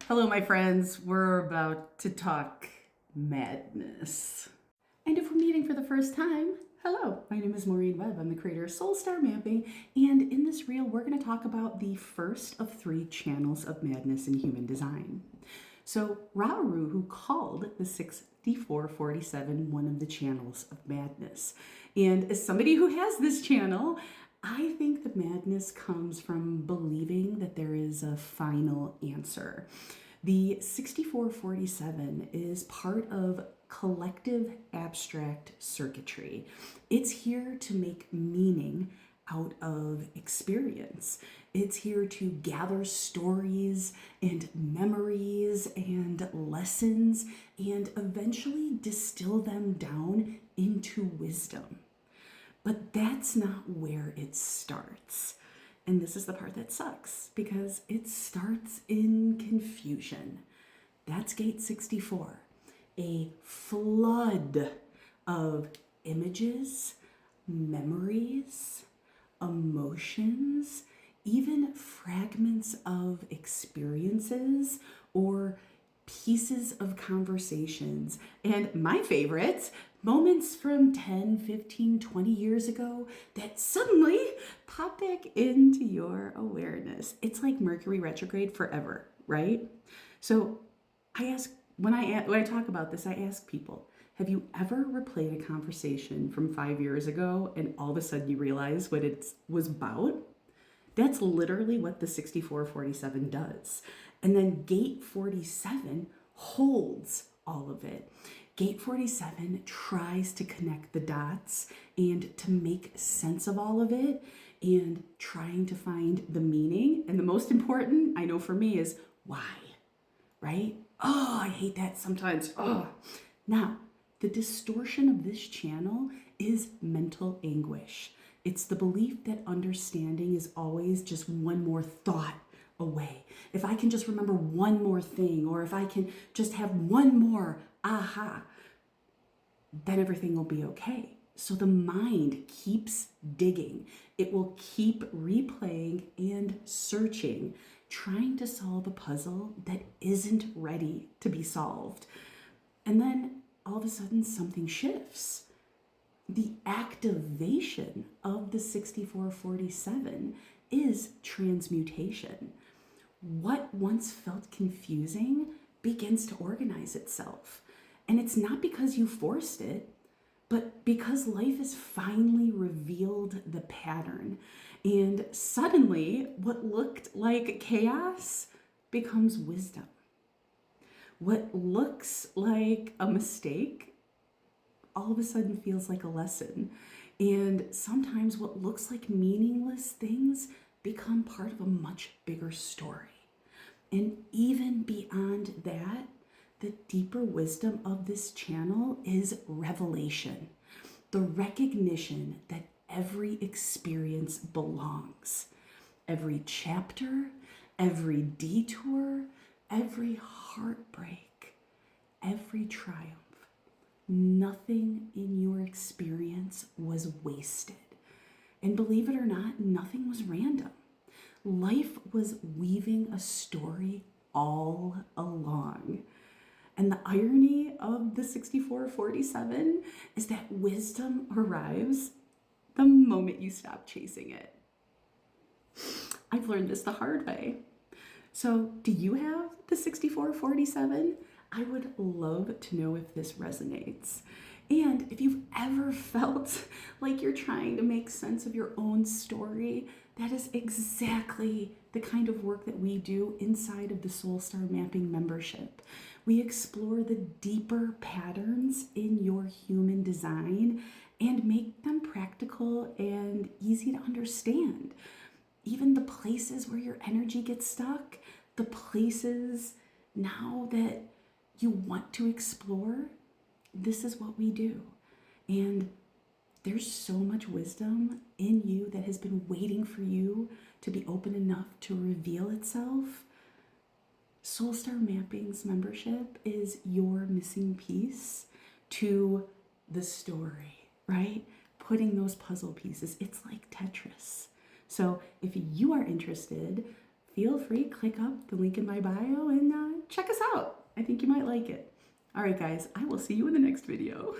Hello, my friends. We're about to talk madness. And if we're meeting for the first time, hello, my name is Maureen Webb. I'm the creator of Soul Star Mapping, and in this reel, we're going to talk about the first of 3 channels of madness in human design. So, Ra Uru Hu called the 6447 one of the channels of madness. And as somebody who has this channel, I think the madness comes from believing that there is a final answer. The 6447 is part of collective abstract circuitry. It's here to make meaning out of experience. It's here to gather stories and memories and lessons and eventually distill them down into wisdom. But that's not where it starts. And this is the part that sucks, because it starts in confusion. That's gate 64. A flood of images, memories, emotions, even fragments of experiences or pieces of conversations. And my favorites, moments from 10, 15, 20 years ago that suddenly pop back into your awareness. It's like Mercury retrograde forever, right? So when I talk about this, I ask people, have you ever replayed a conversation from 5 years ago and all of a sudden you realize what it was about? That's literally what the 6447 does. And then gate 47 holds all of it. Gate 47 tries to connect the dots and to make sense of all of it and trying to find the meaning. And the most important, I know for me, is why, right? Oh, I hate that sometimes. Oh. Now, the distortion of this channel is mental anguish. It's the belief that understanding is always just one more thought away. If I can just remember one more thing, or if I can just have one more aha, then everything will be okay. So the mind keeps digging. It will keep replaying and searching, trying to solve a puzzle that isn't ready to be solved. And then all of a sudden something shifts. The activation of the 6447 is transmutation. What once felt confusing begins to organize itself. And it's not because you forced it, but because life has finally revealed the pattern. And suddenly, what looked like chaos becomes wisdom. What looks like a mistake all of a sudden feels like a lesson. And sometimes what looks like meaningless things become part of a much bigger story. And even beyond that, the deeper wisdom of this channel is revelation, the recognition that every experience belongs. Every chapter, every detour, every heartbreak, every triumph. Nothing in your experience was wasted. And believe it or not, nothing was random. Life was weaving a story all along. And the irony of the 6447 is that wisdom arrives the moment you stop chasing it. I've learned this the hard way. So, do you have the 6447? I would love to know if this resonates. And if you've ever felt like you're trying to make sense of your own story, that is exactly the kind of work that we do inside of the Soul Star Mapping membership. We explore the deeper patterns in your human design and make them practical and easy to understand. Even the places where your energy gets stuck, the places now that you want to explore, this is what we do. And there's so much wisdom in you that has been waiting for you to be open enough to reveal itself. Soul Star Mapping's membership is your missing piece to the story, right? Putting those puzzle pieces. It's like Tetris. So if you are interested, feel free, click up the link in my bio and check us out. I think you might like it. All right, guys, I will see you in the next video.